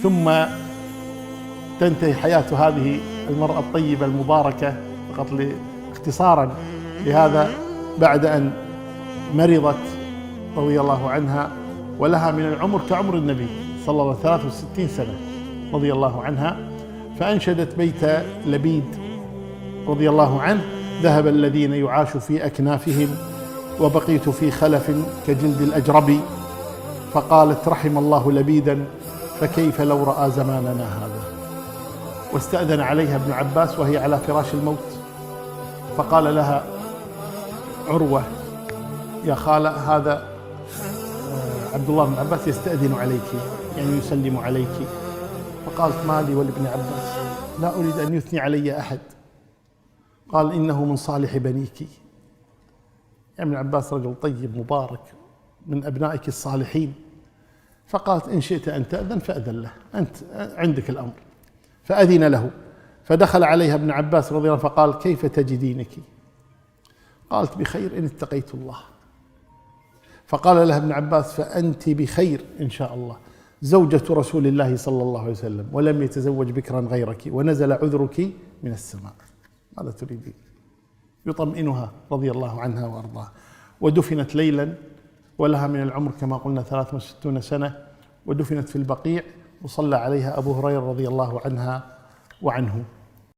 ثم تنتهي حياة هذه المرأة الطيبة المباركة فقط اختصارا لهذا بعد أن مرضت رضي الله عنها، ولها من العمر كعمر النبي صلى الله عليه وسلم 63 سنة رضي الله عنها، فأنشدت بيت لبيد رضي الله عنه: ذهب الذين يعاش في أكنافهم وبقيت في خلف كجلد الأجرب، فقالت رحم الله لبيدا فكيف لو رأى زماننا هذا. واستأذن عليها ابن عباس وهي على فراش الموت، فقال لها عروة: يا خالة، هذا عبد الله بن عباس يستأذن عليك، يعني يسلم عليك. فقالت: ما لي ولابن عباس، لا أريد أن يثني علي أحد. قال: إنه من صالح بنيك. ابن عباس رجل طيب مبارك من أبنائك الصالحين. فقالت: إن شئت أن تأذن فأذن له، أنت عندك الأمر. فأذن له، فدخل عليها ابن عباس رضي الله عنه فقال: كيف تجدينك؟ قالت: بخير إن اتقيت الله. فقال لها ابن عباس: فأنت بخير إن شاء الله، زوجة رسول الله صلى الله عليه وسلم، ولم يتزوج بكرا غيرك، ونزل عذرك من السماء، ماذا تريدين؟ يطمئنها رضي الله عنها وأرضاها. ودفنت ليلا ولها من العمر كما قلنا 63 سنة، ودفنت في البقيع، وصلى عليها أبو هريرة رضي الله عنها وعنه.